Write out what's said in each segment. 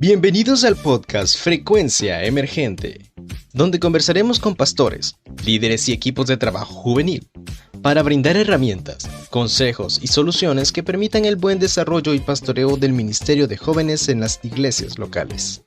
Bienvenidos al podcast Frecuencia Emergente, donde conversaremos con pastores, líderes y equipos de trabajo juvenil para brindar herramientas, consejos y soluciones que permitan el buen desarrollo y pastoreo del ministerio de jóvenes en las iglesias locales.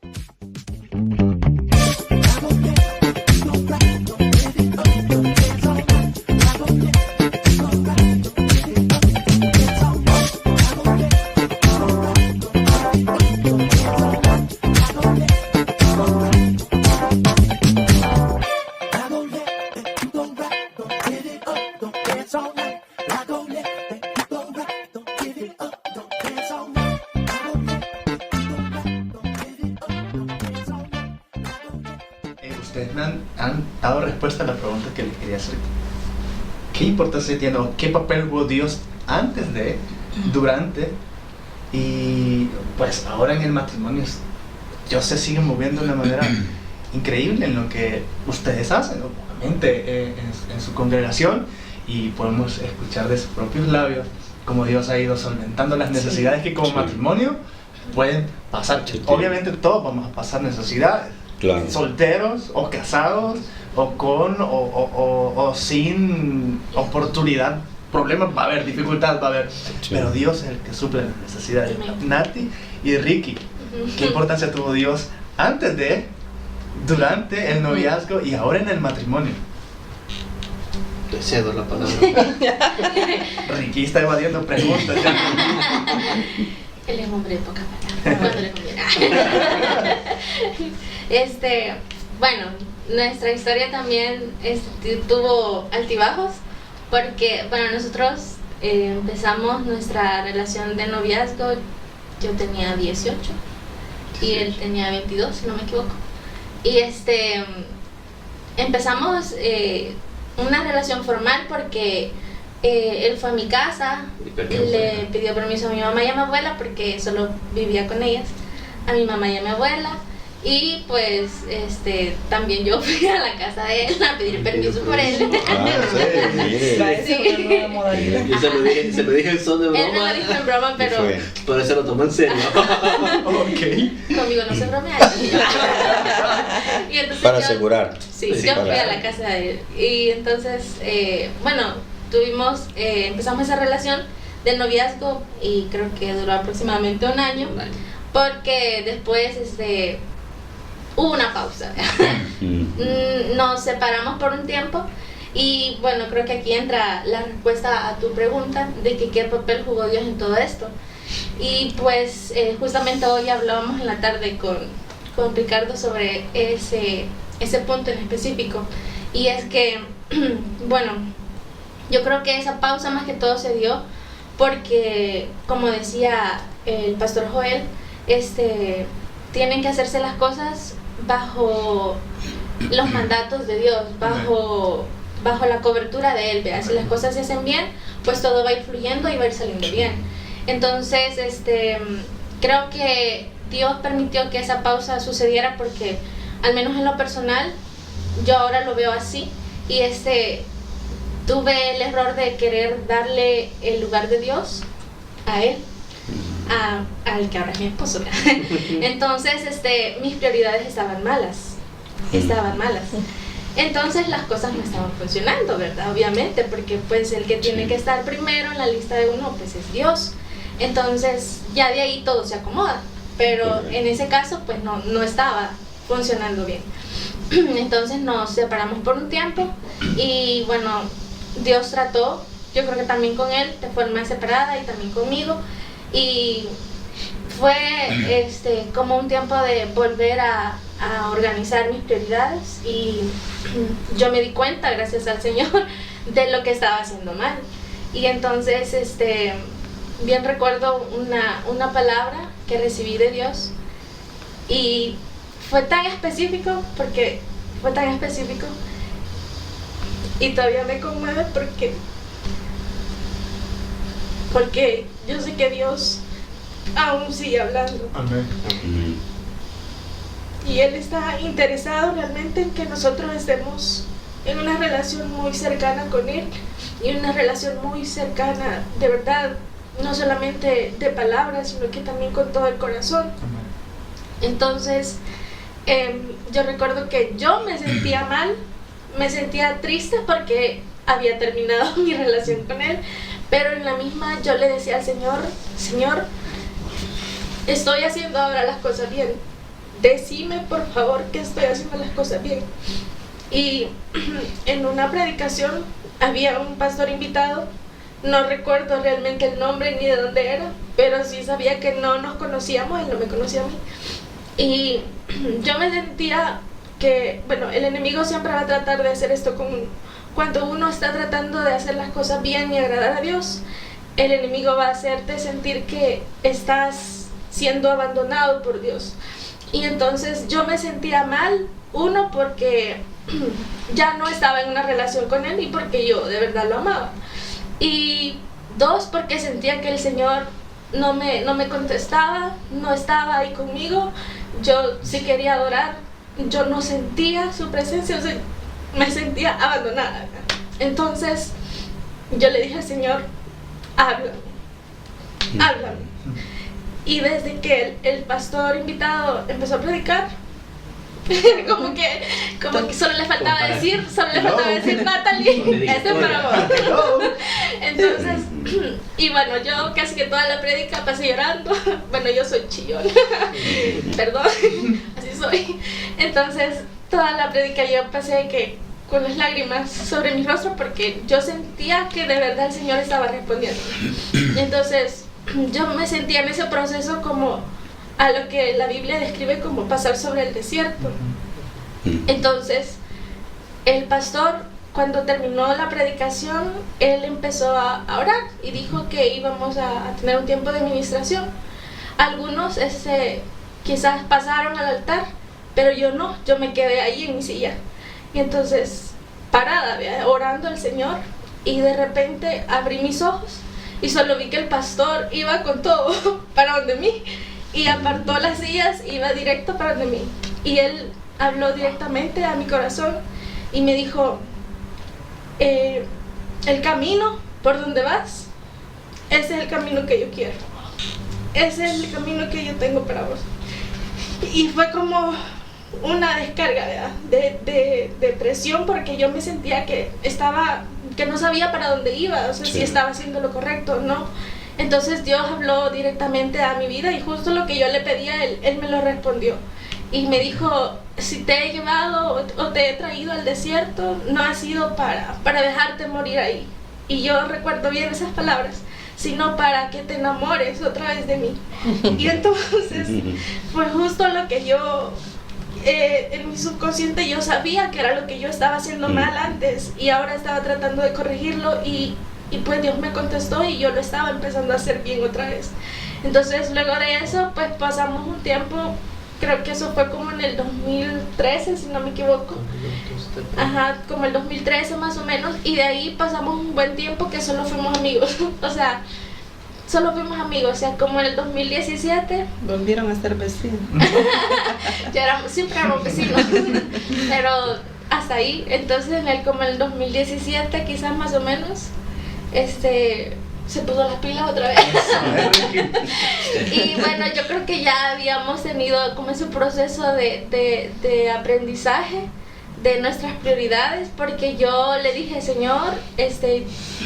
Ustedes me han dado respuesta a la pregunta que les quería hacer. ¿Qué importancia tiene o qué papel jugó Dios antes de, durante y pues ahora en el matrimonio? Dios se sigue moviendo de una manera increíble en lo que ustedes hacen, obviamente en su congregación, y podemos escuchar de sus propios labios cómo Dios ha ido solventando las necesidades que como matrimonio pueden pasar. Obviamente todos vamos a pasar necesidades. Claro. Solteros o casados o con o sin oportunidad, problemas va a haber, dificultad va a haber, pero Dios es el que suple las necesidades. Nati y Ricky, ¿qué importancia tuvo Dios antes de, durante el noviazgo y ahora en el matrimonio? Te cedo la palabra. Ricky está evadiendo preguntas ya. Él es hombre de poca palabra, cuando le conviene. Bueno, nuestra historia también tuvo altibajos, porque, bueno, nosotros empezamos nuestra relación de noviazgo, yo tenía 18 y él tenía 22, si no me equivoco. Y empezamos una relación formal porque él fue a mi casa, le pidió permiso a mi mamá y a mi abuela porque solo vivía con ellas, a mi mamá y a mi abuela, y pues también yo fui a la casa de él a pedir permiso por él. Yo se lo dije en son de broma. Él me lo dijo en broma, pero por eso lo tomó en serio. conmigo no se bromea. Y entonces Para asegurar. Sí, yo fui a la casa de él. Y entonces, empezamos esa relación de noviazgo y creo que duró aproximadamente un año, porque después hubo una pausa. Nos separamos por un tiempo y bueno, creo que aquí entra la respuesta a tu pregunta de que qué papel jugó Dios en todo esto. Y pues justamente hoy hablábamos en la tarde con Ricardo sobre ese punto en específico, y es que bueno, yo creo que esa pausa más que todo se dio porque, como decía el pastor Joel, tienen que hacerse las cosas bajo los mandatos de Dios, bajo la cobertura de Él, ¿verdad? Si las cosas se hacen bien, pues todo va a ir fluyendo y va a ir saliendo bien. Entonces, creo que Dios permitió que esa pausa sucediera porque, al menos en lo personal, yo ahora lo veo así, y tuve el error de querer darle el lugar de Dios a él, al que ahora es mi esposo. Entonces, mis prioridades estaban malas. Entonces las cosas no estaban funcionando, ¿verdad? Obviamente, porque pues el que tiene que estar primero en la lista de uno, pues es Dios. Entonces ya de ahí todo se acomoda, pero en ese caso pues no estaba funcionando bien. Entonces nos separamos por un tiempo y bueno, Dios trató, yo creo que también con él de forma separada y también conmigo, y fue como un tiempo de volver a organizar mis prioridades, y yo me di cuenta, gracias al Señor, de lo que estaba haciendo mal. Y entonces bien recuerdo una palabra que recibí de Dios, y fue tan específico, y todavía me conmueve porque yo sé que Dios aún sigue hablando. Amén. Y Él está interesado realmente en que nosotros estemos en una relación muy cercana con Él, y una relación muy cercana, de verdad, no solamente de palabras, sino que también con todo el corazón. Entonces, yo recuerdo que yo me sentía mal, me sentía triste porque había terminado mi relación con él, pero en la misma yo le decía al Señor, Señor, estoy haciendo ahora las cosas bien, decime por favor que estoy haciendo las cosas bien. Y en una predicación había un pastor invitado, no recuerdo realmente el nombre ni de dónde era, pero sí sabía que no nos conocíamos, él no me conocía a mí. Y yo me sentía que, bueno, el enemigo siempre va a tratar de hacer esto cuando uno está tratando de hacer las cosas bien y agradar a Dios. El enemigo va a hacerte sentir que estás siendo abandonado por Dios. Y entonces yo me sentía mal, uno, porque ya no estaba en una relación con él y porque yo de verdad lo amaba. Y dos, porque sentía que el Señor no me contestaba, no estaba ahí conmigo. Yo sí quería adorar, yo no sentía su presencia, o sea, me sentía abandonada. Entonces yo le dije al Señor, háblame. Y desde que el pastor invitado empezó a predicar, como que solo le faltaba decir Natalie, este es para vos. Entonces, y bueno, yo casi que toda la prédica pasé llorando. Bueno, yo soy chillón, perdón, así soy. Entonces, toda la prédica yo pasé que con las lágrimas sobre mi rostro porque yo sentía que de verdad el Señor estaba respondiendo. Entonces, yo me sentía en ese proceso como a lo que la Biblia describe como pasar sobre el desierto. Entonces, el pastor, cuando terminó la predicación, él empezó a orar y dijo que íbamos a tener un tiempo de ministración. Algunos quizás pasaron al altar, pero yo no, yo me quedé ahí en mi silla. Y entonces, parada, orando al Señor, y de repente abrí mis ojos y solo vi que el pastor iba con todo para donde mí. Y apartó las sillas, iba directo para donde mí. Y él habló directamente a mi corazón y me dijo, el camino por donde vas, ese es el camino que yo quiero. Ese es el camino que yo tengo para vos. Y fue como una descarga, ¿verdad? de presión, porque yo me sentía que no sabía para dónde iba, o sea, si estaba haciendo lo correcto o no. Entonces Dios habló directamente a mi vida y justo lo que yo le pedía, Él me lo respondió. Y me dijo, si te he llevado o te he traído al desierto, no ha sido para dejarte morir ahí. Y yo recuerdo bien esas palabras, sino para que te enamores otra vez de mí. Y entonces fue justo lo que yo, en mi subconsciente yo sabía que era lo que yo estaba haciendo mal antes y ahora estaba tratando de corregirlo y pues Dios me contestó y yo lo estaba empezando a hacer bien otra vez. Entonces luego de eso pues pasamos un tiempo, creo que eso fue como en el 2013 si no me equivoco, como el 2013 más o menos, y de ahí pasamos un buen tiempo que solo fuimos amigos, o sea, como en el 2017 volvieron a ser vecinos. Siempre éramos vecinos, pero hasta ahí. Entonces como en el 2017 quizás más o menos, se puso las pilas otra vez. Y bueno, yo creo que ya habíamos tenido como ese proceso de aprendizaje de nuestras prioridades, porque yo le dije, Señor,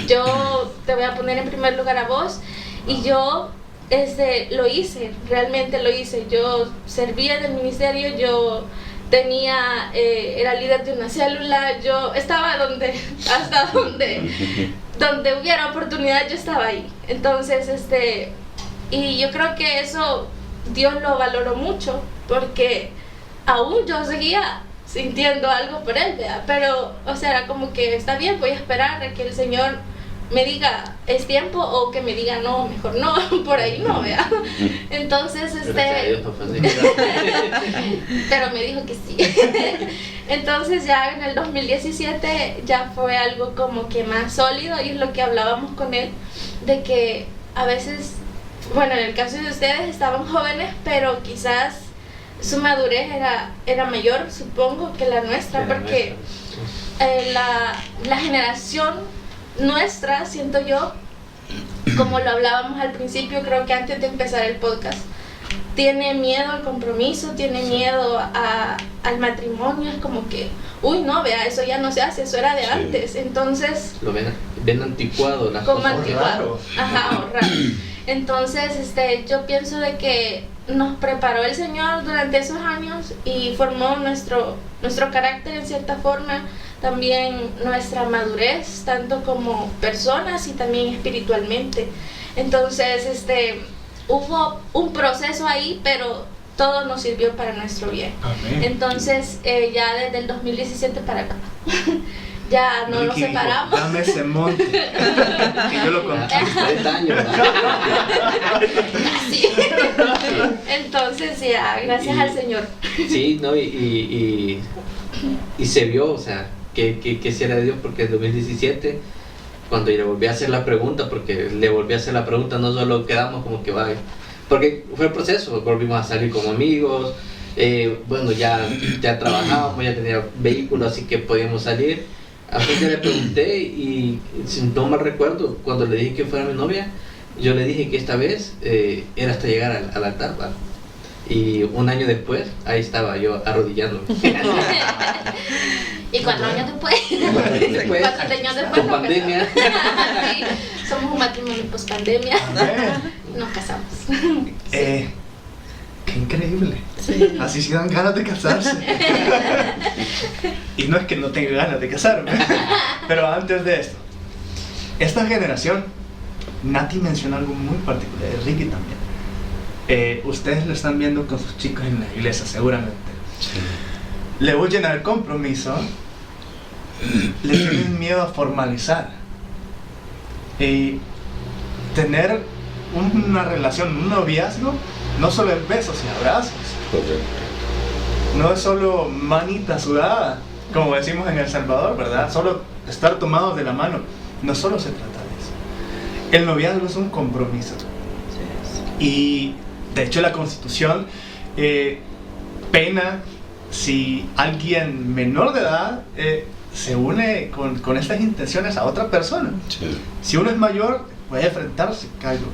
yo te voy a poner en primer lugar a vos, y yo lo hice, realmente lo hice. Yo servía en el ministerio, yo era líder de una célula, yo estaba hasta donde hubiera oportunidad, yo estaba ahí. Entonces, y yo creo que eso Dios lo valoró mucho, porque aún yo seguía sintiendo algo por él, ¿verdad? Pero, o sea, era como que está bien, voy a esperar a que el Señor me diga es tiempo, o que me diga no, mejor no, por ahí no, ¿verdad? Entonces, pero me dijo que sí. Entonces ya en el 2017 ya fue algo como que más sólido, y es lo que hablábamos con él, de que a veces, bueno, en el caso de ustedes estaban jóvenes, pero quizás su madurez era mayor, supongo, que la nuestra, porque la generación nuestra, siento yo, como lo hablábamos al principio, creo que antes de empezar el podcast, tiene miedo al compromiso, tiene miedo al matrimonio, es como que, uy, no, vea, eso ya no se hace, eso era de antes. Entonces, Lo ven anticuado las como cosas. anticuado. Ajá, o raro. Entonces, yo pienso de que nos preparó el Señor durante esos años y formó nuestro carácter en cierta forma, también nuestra madurez, tanto como personas y también espiritualmente. Entonces, hubo un proceso ahí, pero todo nos sirvió para nuestro bien. Amén. Entonces, ya desde el 2017 para acá, ya no nos Ricky dijo, separamos. dame ese monte. Y yo lo conquisto. 30 años. Casi. Entonces, ya, gracias al Señor. Sí, ¿no? Y se vio, o sea, que sí era de Dios, porque en 2017, cuando le volví a hacer la pregunta, no solo quedamos como que vaya, porque fue el proceso, volvimos a salir como amigos, bueno, ya trabajábamos, ya tenía vehículo, así que podíamos salir. A veces le pregunté y si no mal recuerdo, cuando le dije que fuera mi novia, yo le dije que esta vez era hasta llegar al altar, ¿va? Y un año después, ahí estaba yo arrodillándome. Y 4 años después, 4 años después, Con pandemia. Sí, somos un matrimonio post pandemia. Amén. Nos casamos. Qué increíble. Sí. Así sí dan ganas de casarse. Y no es que no tenga ganas de casarme. Pero antes de esto, esta generación, Nati menciona algo muy particular, Ricky también. Ustedes lo están viendo con sus chicos en la iglesia, seguramente. Le huyen al compromiso, le tienen miedo a formalizar. Y tener una relación, un noviazgo, no solo es besos y abrazos. No es solo manita sudada, como decimos en El Salvador, ¿verdad? Solo estar tomados de la mano. No solo se trata de eso. El noviazgo es un compromiso. Y de hecho la Constitución pena si alguien menor de edad se une con estas intenciones a otra persona. Si uno es mayor, puede enfrentarse cargos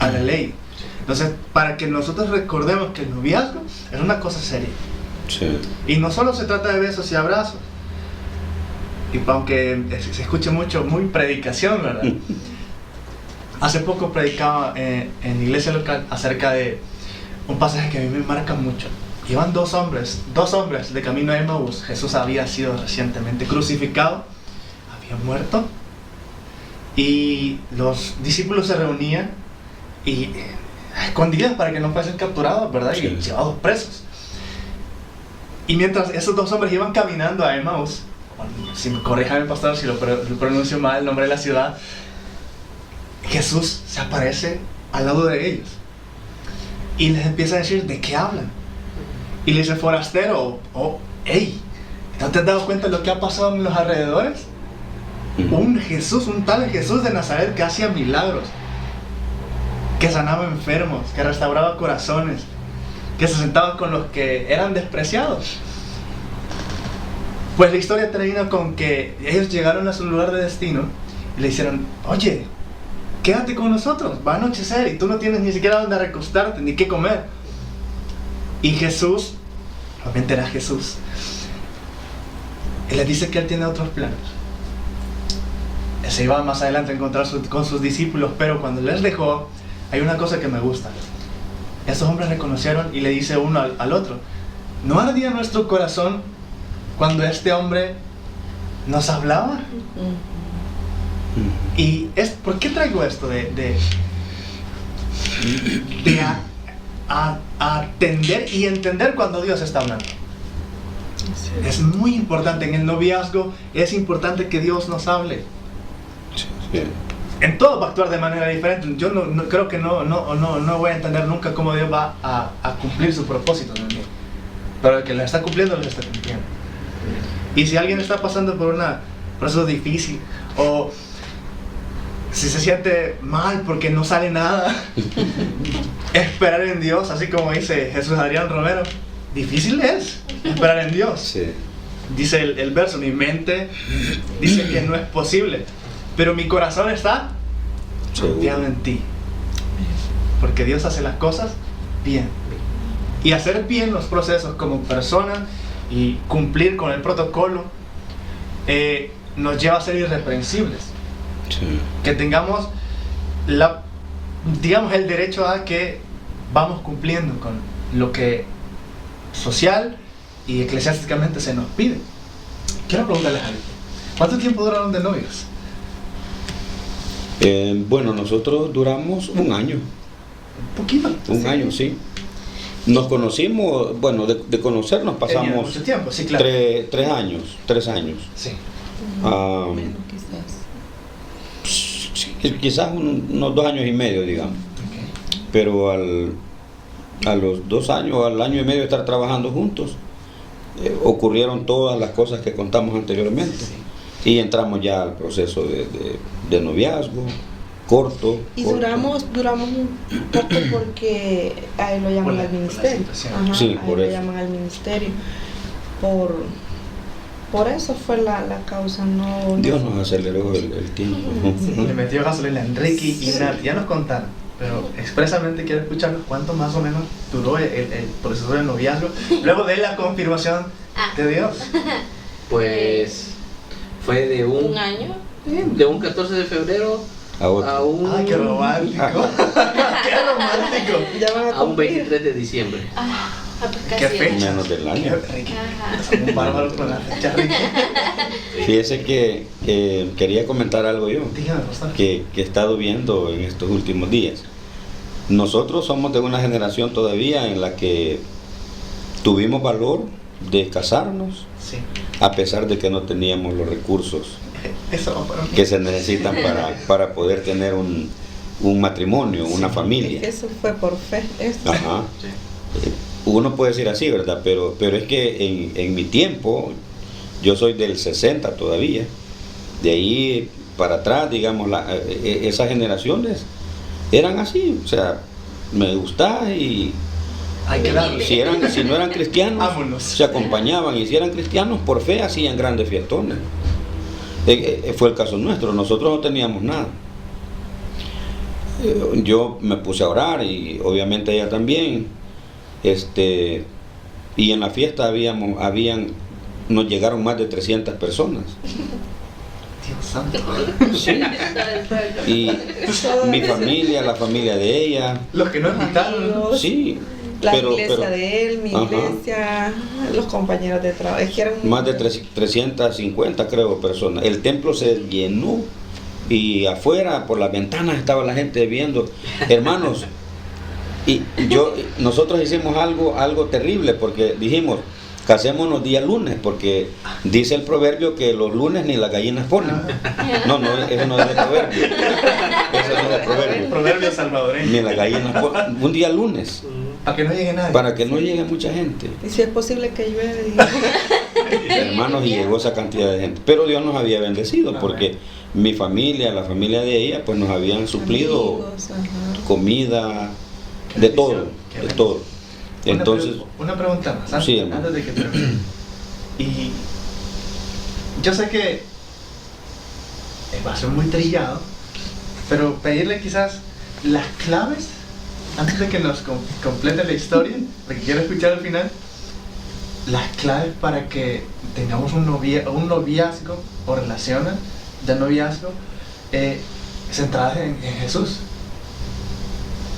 a la ley. Entonces, para que nosotros recordemos que el noviazgo es una cosa seria. Y no solo se trata de besos y abrazos. Y aunque se escuche mucho, muy predicación, ¿verdad? Hace poco predicaba en la iglesia local acerca de un pasaje que a mí me marca mucho. Iban dos hombres de camino a Emmaús. Jesús había sido recientemente crucificado, había muerto, y los discípulos se reunían y escondidas para que no fuesen capturados, ¿verdad? Y llevados presos. Y mientras esos dos hombres iban caminando a Emmaús, si me corrijan el pastor si lo pronuncio mal el nombre de la ciudad, Jesús se aparece al lado de ellos y les empieza a decir de qué hablan. Y le dice, forastero, hey, ¿no te has dado cuenta de lo que ha pasado en los alrededores? Un tal Jesús de Nazaret que hacía milagros, que sanaba enfermos, que restauraba corazones, que se sentaba con los que eran despreciados. Pues la historia termina con que ellos llegaron a su lugar de destino y le dijeron, oye, quédate con nosotros, va a anochecer y tú no tienes ni siquiera dónde recostarte ni qué comer. Y Jesús, obviamente era Jesús, él les dice que él tiene otros planes. Él se iba más adelante a encontrar con sus discípulos, pero cuando les dejó, hay una cosa que me gusta. Esos hombres reconocieron y le dice uno al otro, ¿no ardía nuestro corazón cuando este hombre nos hablaba? Y ¿por qué traigo esto de atender y entender cuando Dios está hablando? Es muy importante en el noviazgo, es importante que Dios nos hable. En todo va a actuar de manera diferente. Yo no creo que no voy a entender nunca cómo Dios va a cumplir su propósito en mí. Pero el que lo está cumpliendo, lo está cumpliendo. Y si alguien está pasando por un proceso difícil, o si se siente mal porque no sale nada, esperar en Dios, así como dice Jesús Adrián Romero, difícil es esperar en Dios. Sí. Dice el verso, mi mente dice que no es posible, pero mi corazón está confiado en ti. Porque Dios hace las cosas bien. Y hacer bien los procesos como persona y cumplir con el protocolo nos lleva a ser irreprensibles. Sí. Que tengamos digamos el derecho a que vamos cumpliendo con lo que social y eclesiásticamente se nos pide. Quiero preguntarles algo. ¿Cuánto tiempo duraron de novios? Bueno, nosotros duramos un año. Un poquito. Un sí. año, sí. Nos conocimos, bueno, de conocernos Tenía pasamos mucho tiempo, sí, claro. 3 años. Sí. Ah, Menos quizás. quizás unos 2 años y medio, digamos. Okay. Pero a los 2 años, al año y medio de estar trabajando juntos, ocurrieron todas las cosas que contamos anteriormente. Sí. Y entramos ya al proceso de noviazgo, corto. Y corto. duramos un poco porque a él lo llaman al ministerio. situación. Ajá, Sí, a por él eso. lo llaman al ministerio. Por eso fue la causa, no. Dios nos aceleró el tiempo. Sí, le metió gasolina a Enrique y Nat, ya nos contaron, pero expresamente quiero escucharlos cuánto más o menos duró el proceso del noviazgo luego de la confirmación de Dios. Pues fue de ¿Un año? de un 14 de febrero A otro. a un, ¡Ay, qué romántico! ¡Qué romántico! Ya van a a un cumplir. 23 de diciembre. Pues ¿Qué casi. fecha? Menos del Qué año. Ricky. Ajá. Somos un bárbaro con la fecha, Ricky. Fíjese que quería comentar algo yo, Dígame, pastor. que he estado viendo en estos últimos días. Nosotros somos de una generación todavía en la que tuvimos valor de casarnos, Sí, a pesar de que no teníamos los recursos eso va para mí. que se necesitan para poder tener un matrimonio, una familia. Eso fue por fe. Eso. Ajá. Uno puede decir así, ¿verdad? Pero es que en mi tiempo, yo soy del 60 todavía, de ahí para atrás, digamos, esas generaciones eran así, o sea, me gustaba y Hay que darle. si no eran cristianos, Vámonos. se acompañaban, y si eran cristianos, por fe hacían grandes fiestones. Fue el caso nuestro, nosotros no teníamos nada. Yo me puse a orar y obviamente ella también. Y en la fiesta nos llegaron más de 300 personas. Dios santo. Sí. Y mi familia, la familia de ella, Los que no invitaron. Amigos, sí. la iglesia de él, mi Ajá. iglesia, los compañeros de trabajo. Es que eran Más de 350, creo, personas. El templo se llenó y afuera por las ventanas estaba la gente viendo. Hermanos, y nosotros hicimos algo terrible, porque dijimos, casémonos día lunes, porque dice el proverbio que los lunes ni las gallinas ponen. No, eso no es el proverbio. Eso no es el proverbio. Proverbio salvadoreño. Ni las gallinas ponen. Un día lunes, Para que no llegue nadie. para que no llegue mucha gente. Y si es posible que llueve. Hermanos, y llegó esa cantidad de gente. Pero Dios nos había bendecido, porque mi familia, la familia de ella, pues nos habían suplido Amigos, ajá. comida, Qué de bendición, todo, qué de bendición. todo. Entonces, una pregunta más, antes, Sí, hermano. antes de que termine. Y yo sé que va a ser muy trillado, pero pedirle quizás las claves antes de que nos complete la historia, porque quiero escuchar al final, las claves para que tengamos un noviazgo o relaciones de noviazgo centradas en Jesús.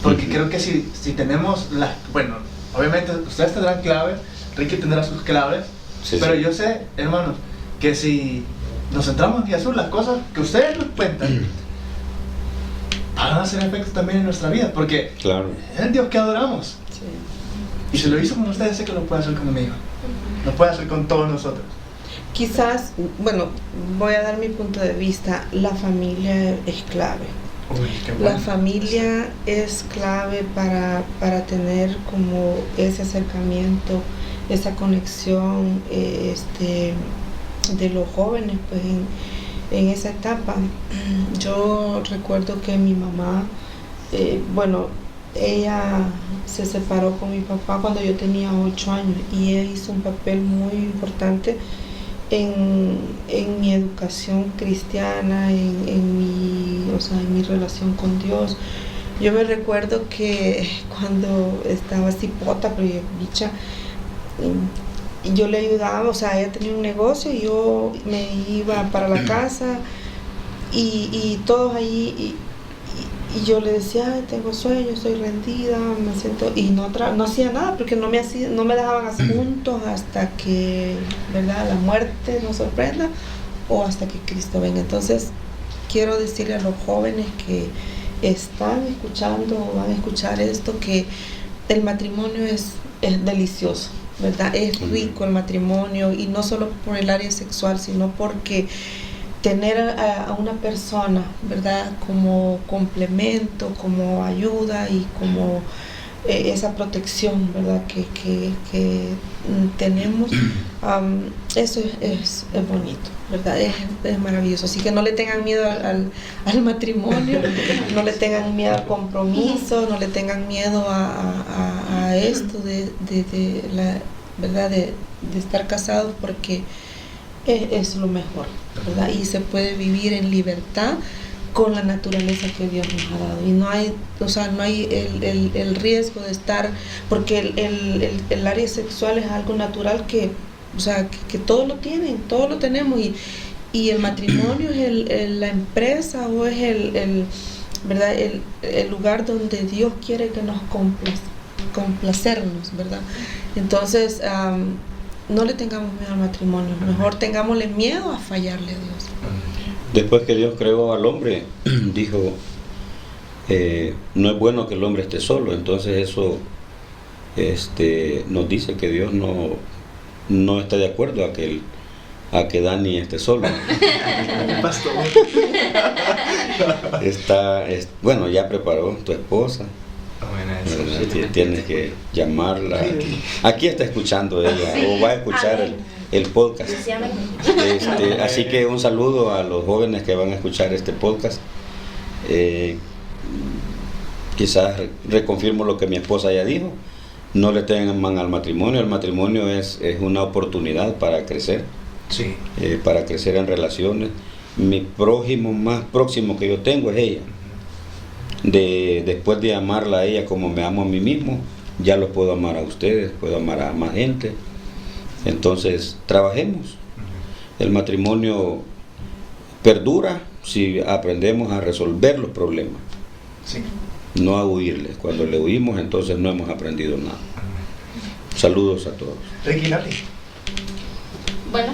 Porque Ujú. creo que si tenemos bueno, obviamente ustedes tendrán claves, Ricky tendrá sus claves, sí, pero sí. yo sé, hermanos, que si nos centramos en Jesús, las cosas que ustedes nos cuentan van a hacer efecto también en nuestra vida, porque Claro. es el Dios que adoramos. Sí. Y si lo hizo con ustedes, sé que lo puede hacer conmigo, lo puede hacer con todos nosotros. Quizás, bueno, voy a dar mi punto de vista. La familia es clave. Uy, qué La bueno. familia es clave para tener como ese acercamiento, esa conexión de los jóvenes pues en esa etapa. Yo recuerdo que mi mamá, bueno, ella se separó con mi papá cuando yo tenía 8 años y ella hizo un papel muy importante en mi educación cristiana, en mi relación con Dios, Yo me recuerdo que cuando estaba cipota, pero bicha, y yo le ayudaba, o sea, ella tenía un negocio y yo me iba para la casa y todos ahí, y yo le decía, ay, tengo sueño, estoy rendida, me siento, y no hacía nada porque no me dejaban asuntos hasta que, ¿verdad?, la muerte nos sorprenda o hasta que Cristo venga. Entonces, quiero decirle a los jóvenes que están escuchando o van a escuchar esto, que el matrimonio es delicioso, ¿verdad? Es rico el matrimonio, y no solo por el área sexual, sino porque tener a una persona, ¿verdad?, como complemento, como ayuda y como esa protección, ¿verdad?, que tenemos, eso es bonito, ¿verdad? Es maravilloso. Así que no le tengan miedo al matrimonio, no le tengan miedo al compromiso, no le tengan miedo a esto de la verdad de estar casados, porque es lo mejor, ¿verdad? Y se puede vivir en libertad con la naturaleza que Dios nos ha dado, y no hay, o sea, no hay el riesgo de estar, porque el área sexual es algo natural que, o sea, que todos lo tienen, todos lo tenemos, y el matrimonio es la empresa, o es ¿verdad?, el lugar donde Dios quiere que nos complacernos, ¿verdad? Entonces, no le tengamos miedo al matrimonio, mejor tengámosle miedo a fallarle a Dios. Después que Dios creó al hombre, dijo, no es bueno que el hombre esté solo. Entonces eso nos dice que Dios no está de acuerdo a que Dani esté solo. Pastor. Bueno, ya preparó tu esposa. Bueno, eso. Tienes que llamarla. Aquí está escuchando ella, o va a escuchar el podcast. Así que un saludo a los jóvenes que van a escuchar este podcast. Quizás reconfirmo lo que mi esposa ya dijo. No le tengan al matrimonio. El matrimonio es una oportunidad para crecer, Sí. para crecer en relaciones. Mi prójimo más próximo que yo tengo es ella. Después de amarla a ella como me amo a mí mismo, ya lo puedo amar a ustedes, puedo amar a más gente. Entonces, trabajemos. El matrimonio perdura si aprendemos a resolver los problemas, Sí. no a huirles. Cuando le huimos, entonces no hemos aprendido nada. Saludos a todos. Ricky, Nati. Bueno,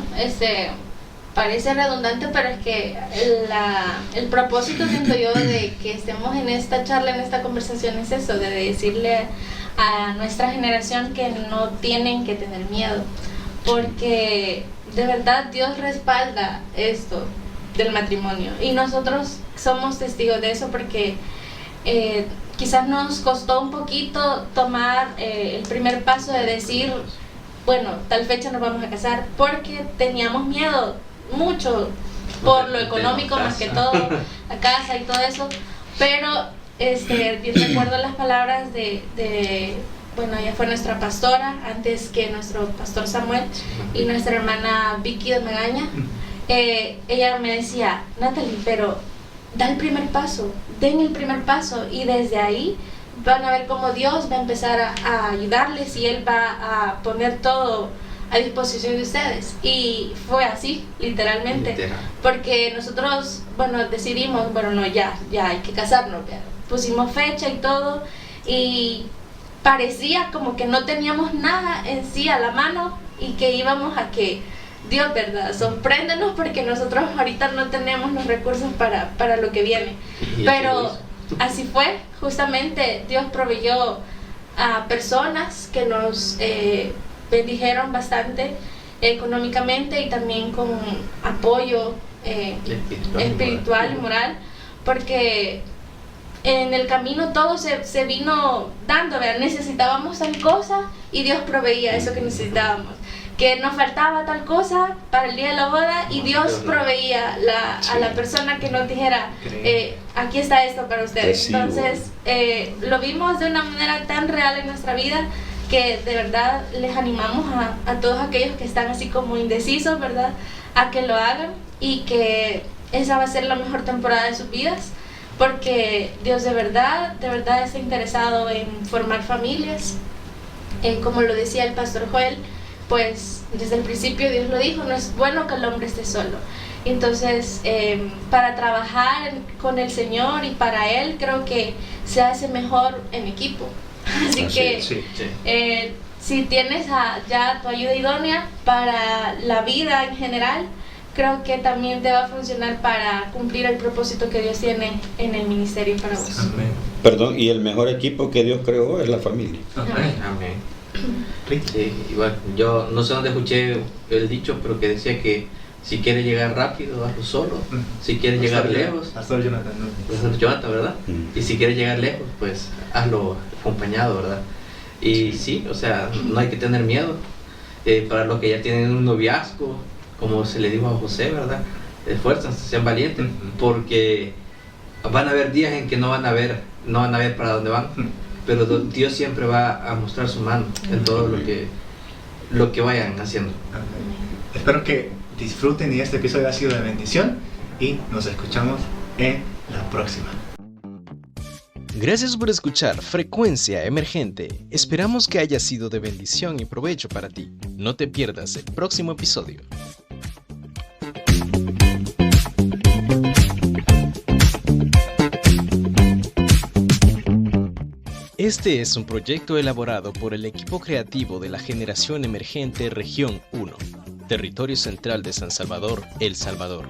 parece redundante, pero es que el propósito, siento yo, de que estemos en esta charla, en esta conversación, es eso, de decirle a nuestra generación que no tienen que tener miedo, porque de verdad Dios respalda esto del matrimonio, y nosotros somos testigos de eso, porque quizás nos costó un poquito tomar el primer paso de decir, bueno, tal fecha nos vamos a casar, porque teníamos miedo mucho por lo económico, más que todo, la casa y todo eso. Pero yo recuerdo las palabras bueno, ella fue nuestra pastora antes que nuestro pastor Samuel, y nuestra hermana Vicky de Magaña. Ella me decía, Natalie, pero da el primer paso, den el primer paso, y desde ahí van a ver cómo Dios va a empezar a ayudarles, y Él va a poner todo a disposición de ustedes. Y fue así, literalmente. Porque nosotros, bueno, decidimos, bueno, no, ya hay que casarnos, pusimos fecha y todo, y parecía como que no teníamos nada en sí a la mano, y que íbamos a que Dios, ¿verdad?, sorpréndenos, porque nosotros ahorita no tenemos los recursos para lo que viene. Pero así fue, justamente Dios proveyó a personas que nos bendijeron bastante económicamente, y también con apoyo espiritual y moral, porque en el camino todo se vino dando, ¿verdad? Necesitábamos tal cosa y Dios proveía eso que necesitábamos, que nos faltaba tal cosa para el día de la boda, y Dios proveía a la persona que nos dijera, aquí está esto para ustedes. Entonces lo vimos de una manera tan real en nuestra vida, que de verdad les animamos a todos aquellos que están así como indecisos, ¿verdad?, a que lo hagan, y que esa va a ser la mejor temporada de sus vidas, porque Dios de verdad está interesado en formar familias. Como lo decía el pastor Joel, pues desde el principio Dios lo dijo, no es bueno que el hombre esté solo. Entonces, para trabajar con el Señor y para Él, creo que se hace mejor en equipo. Así que, Sí. si tienes ya tu ayuda idónea para la vida en general, creo que también te va a funcionar para cumplir el propósito que Dios tiene en el ministerio para vos. Amén. Perdón, y el mejor equipo que Dios creó es la familia. Amén. Amén. Rick. Sí, igual, yo no sé dónde escuché el dicho, pero que decía que si quieres llegar rápido, hazlo solo. Si quieres llegar lejos, Pastor Jonathan, ¿no? pues Jonathan, ¿verdad? Y si quieres llegar lejos, pues hazlo acompañado, ¿verdad? Y sí, o sea, no hay que tener miedo. Para los que ya tienen un noviazgo, como se le dijo a José, ¿verdad? Esfuérzanse, sean valientes, porque van a haber días en que no van a ver para dónde van, pero Dios siempre va a mostrar su mano en todo lo que vayan haciendo. Amén. Espero que disfruten y este episodio ha sido de bendición y nos escuchamos en la próxima. Gracias por escuchar Frecuencia Emergente. Esperamos que haya sido de bendición y provecho para ti. No te pierdas el próximo episodio. Este es un proyecto elaborado por el equipo creativo de la Generación Emergente Región 1, Territorio Central de San Salvador, El Salvador.